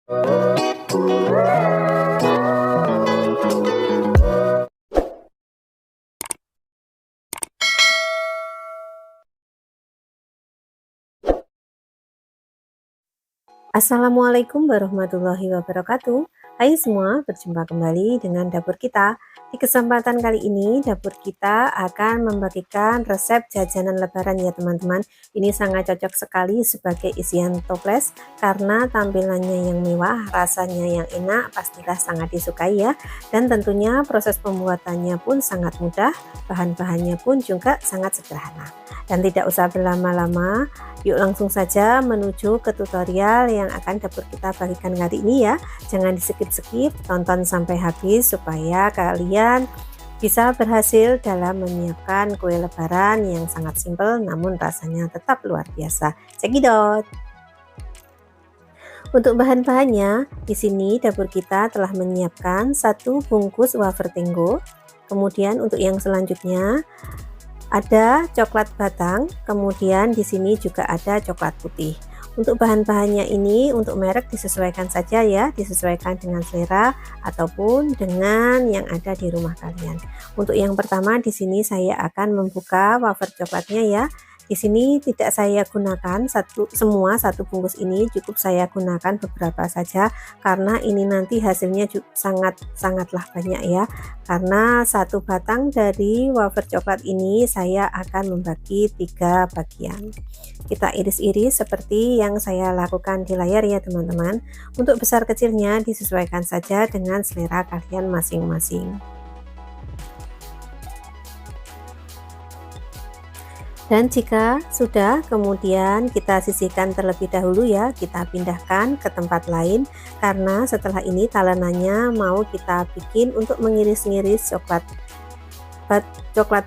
Assalamualaikum warahmatullahi wabarakatuh. Hai semua, berjumpa kembali dengan dapur kita. Di kesempatan kali ini dapur kita akan membagikan resep jajanan lebaran ya teman-teman. Ini sangat cocok sekali sebagai isian toples karena tampilannya yang mewah, rasanya yang enak, pastilah sangat disukai ya. Dan tentunya proses pembuatannya pun sangat mudah, bahan-bahannya pun juga sangat sederhana. Dan tidak usah berlama-lama, yuk langsung saja menuju ke tutorial yang akan dapur kita bagikan hari ini ya. Jangan di skip-skip, tonton sampai habis supaya kalian bisa berhasil dalam menyiapkan kue lebaran yang sangat simpel namun rasanya tetap luar biasa. Cekidot. Untuk bahan-bahannya, di sini dapur kita telah menyiapkan 1 bungkus wafer tenggo. Kemudian untuk yang selanjutnya ada coklat batang, kemudian di sini juga ada coklat putih. Untuk bahan-bahannya ini untuk merek disesuaikan saja ya, disesuaikan dengan selera ataupun dengan yang ada di rumah kalian. Untuk yang pertama di sini saya akan membuka wafer coklatnya ya. Di sini tidak saya gunakan semua satu bungkus ini, cukup saya gunakan beberapa saja karena ini nanti hasilnya sangatlah banyak ya. Karena satu batang dari wafer coklat ini saya akan membagi 3 bagian. Kita iris-iris seperti yang saya lakukan di layar ya teman-teman. Untuk besar kecilnya disesuaikan saja dengan selera kalian masing-masing. Dan jika sudah, kemudian kita sisihkan terlebih dahulu ya, kita pindahkan ke tempat lain karena setelah ini talenannya mau kita bikin untuk mengiris-ngiris coklat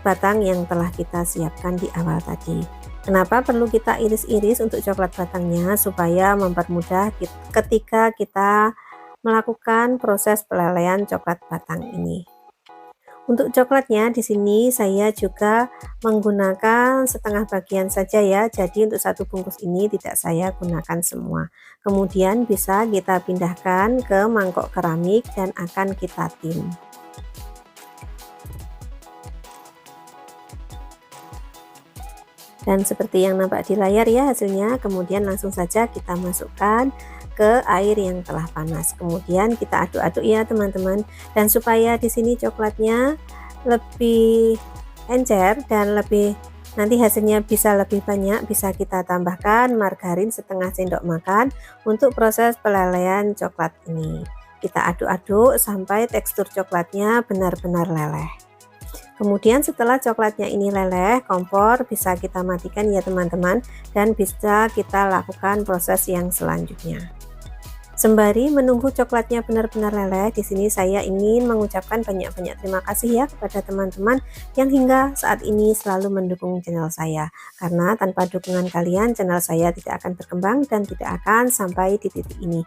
batang yang telah kita siapkan di awal tadi. Kenapa perlu kita iris-iris untuk coklat batangnya? Supaya mempermudah ketika kita melakukan proses pelelehan coklat batang ini. Untuk coklatnya di sini saya juga menggunakan setengah bagian saja ya. Jadi untuk satu bungkus ini tidak saya gunakan semua. Kemudian bisa kita pindahkan ke mangkok keramik dan akan kita tim. Dan seperti yang nampak di layar ya hasilnya, kemudian langsung saja kita masukkan ke air yang telah panas. Kemudian kita aduk-aduk ya teman-teman. Dan supaya di sini coklatnya lebih encer dan nanti hasilnya bisa lebih banyak, bisa kita tambahkan margarin setengah sendok makan untuk proses pelelehan coklat ini. Kita aduk-aduk sampai tekstur coklatnya benar-benar leleh. Kemudian setelah coklatnya ini leleh, kompor bisa kita matikan ya teman-teman, dan bisa kita lakukan proses yang selanjutnya. Sembari menunggu coklatnya benar-benar leleh, di sini saya ingin mengucapkan banyak-banyak terima kasih ya kepada teman-teman yang hingga saat ini selalu mendukung channel saya. Karena tanpa dukungan kalian, channel saya tidak akan berkembang dan tidak akan sampai di titik ini.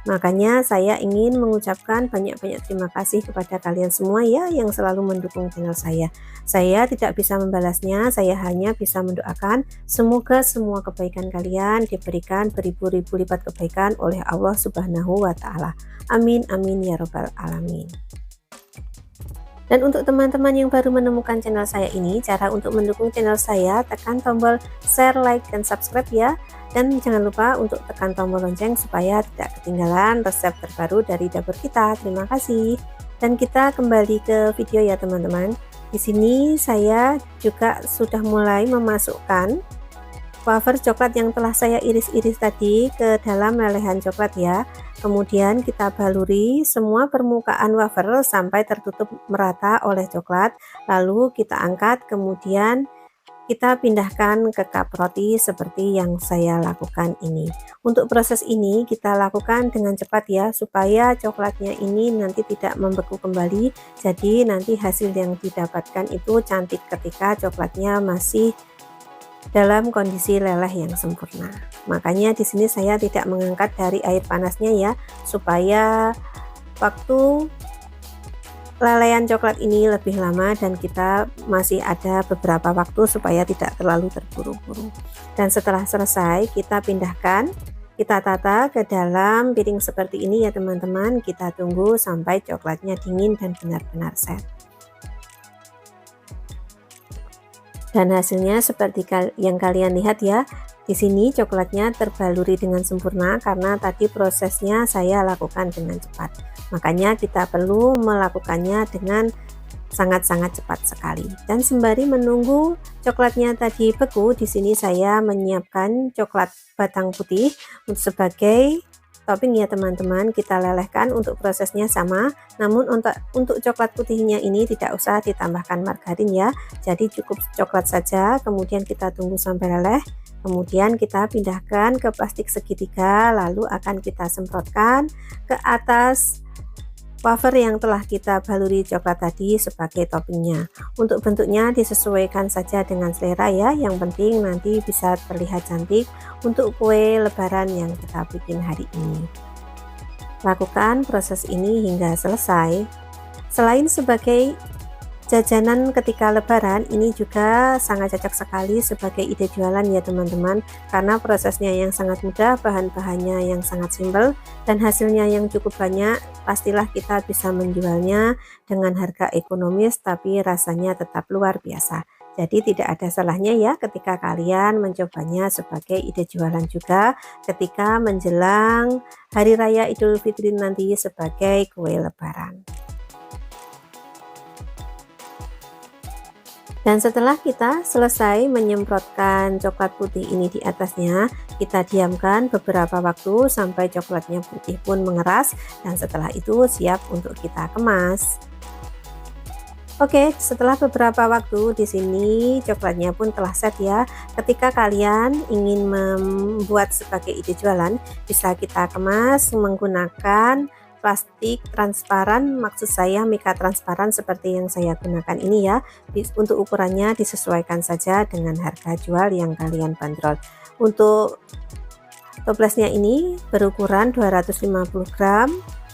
Makanya saya ingin mengucapkan banyak-banyak terima kasih kepada kalian semua ya yang selalu mendukung channel saya. Saya tidak bisa membalasnya, saya hanya bisa mendoakan semoga semua kebaikan kalian diberikan beribu-ribu lipat kebaikan oleh Allah Subhanahu wa Ta'ala. Amin amin ya robbal alamin. Dan untuk teman-teman yang baru menemukan channel saya ini, cara untuk mendukung channel saya, tekan tombol share, like, dan subscribe ya. Dan jangan lupa untuk tekan tombol lonceng supaya tidak ketinggalan resep terbaru dari dapur kita. Terima kasih. Dan kita kembali ke video ya teman-teman. Di sini saya juga sudah mulai memasukkan wafer coklat yang telah saya iris-iris tadi ke dalam lelehan coklat ya. Kemudian kita baluri semua permukaan wafer sampai tertutup merata oleh coklat. Lalu kita angkat, kemudian kita pindahkan ke cup roti seperti yang saya lakukan ini. Untuk proses ini kita lakukan dengan cepat ya, supaya coklatnya ini nanti tidak membeku kembali. Jadi nanti hasil yang didapatkan itu cantik ketika coklatnya masih dalam kondisi leleh yang sempurna. Makanya di sini saya tidak mengangkat dari air panasnya ya, supaya waktu lelehan coklat ini lebih lama dan kita masih ada beberapa waktu supaya tidak terlalu terburu-buru. Dan setelah selesai kita pindahkan Kita tata ke dalam piring seperti ini ya teman-teman. Kita tunggu sampai coklatnya dingin dan benar-benar set. Dan hasilnya seperti yang kalian lihat ya. Di sini coklatnya terbaluri dengan sempurna karena tadi prosesnya saya lakukan dengan cepat. Makanya kita perlu melakukannya dengan sangat-sangat cepat sekali. Dan sembari menunggu coklatnya tadi beku, di sini saya menyiapkan coklat batang putih sebagai topping ya teman-teman. Kita lelehkan, untuk prosesnya sama, namun untuk coklat putihnya ini tidak usah ditambahkan margarin ya. Jadi cukup coklat saja, kemudian kita tunggu sampai leleh. Kemudian kita pindahkan ke plastik segitiga, lalu akan kita semprotkan ke atas wafer yang telah kita baluri coklat tadi sebagai toppingnya. Untuk bentuknya disesuaikan saja dengan selera ya, yang penting nanti bisa terlihat cantik untuk kue lebaran yang kita bikin hari ini. Lakukan proses ini hingga selesai. Selain sebagai jajanan ketika lebaran, ini juga sangat cocok sekali sebagai ide jualan ya teman-teman, karena prosesnya yang sangat mudah, bahan-bahannya yang sangat simpel, dan hasilnya yang cukup banyak. Pastilah kita bisa menjualnya dengan harga ekonomis tapi rasanya tetap luar biasa. Jadi tidak ada salahnya ya ketika kalian mencobanya sebagai ide jualan juga ketika menjelang Hari Raya Idul Fitri nanti sebagai kue lebaran. Dan setelah kita selesai menyemprotkan coklat putih ini di atasnya, kita diamkan beberapa waktu sampai coklatnya putih pun mengeras, dan setelah itu siap untuk kita kemas. Oke, setelah beberapa waktu di sini coklatnya pun telah set ya. Ketika kalian ingin membuat sebagai ide jualan, bisa kita kemas menggunakan plastik transparan, maksud saya mika transparan seperti yang saya gunakan ini ya. Untuk ukurannya disesuaikan saja dengan harga jual yang kalian bandrol. Untuk toplesnya ini berukuran 250 gram,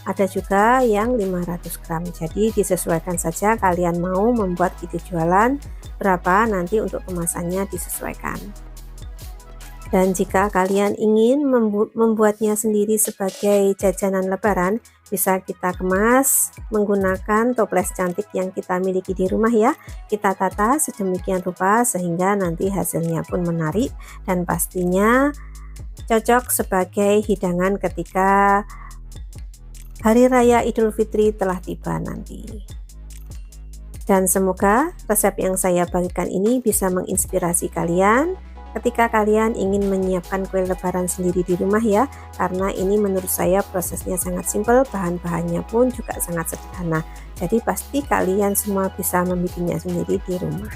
ada juga yang 500 gram. Jadi disesuaikan saja kalian mau membuat ide jualan berapa, nanti untuk kemasannya disesuaikan. Dan jika kalian ingin membuatnya sendiri sebagai jajanan lebaran, bisa kita kemas menggunakan toples cantik yang kita miliki di rumah ya. Kita tata sedemikian rupa sehingga nanti hasilnya pun menarik dan pastinya cocok sebagai hidangan ketika Hari Raya Idul Fitri telah tiba nanti. Dan semoga resep yang saya bagikan ini bisa menginspirasi kalian ketika kalian ingin menyiapkan kue lebaran sendiri di rumah ya, karena ini menurut saya prosesnya sangat simpel, bahan-bahannya pun juga sangat sederhana. Jadi pasti kalian semua bisa membuatnya sendiri di rumah.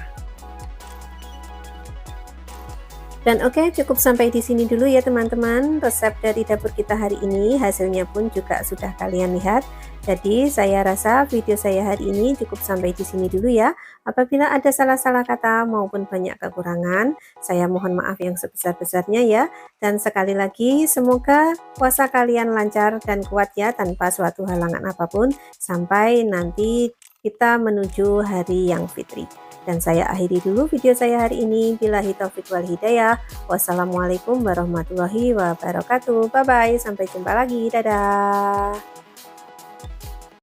Dan oke, cukup sampai di sini dulu ya teman-teman resep dari dapur kita hari ini. Hasilnya pun juga sudah kalian lihat. Jadi saya rasa video saya hari ini cukup sampai di sini dulu ya. Apabila ada salah-salah kata maupun banyak kekurangan, saya mohon maaf yang sebesar-besarnya ya. Dan sekali lagi semoga puasa kalian lancar dan kuat ya, tanpa suatu halangan apapun sampai nanti kita menuju hari yang fitri. Dan saya akhiri dulu video saya hari ini. Billahi taufiq wal hidayah. Wassalamualaikum warahmatullahi wabarakatuh. Bye bye, sampai jumpa lagi. Dadah.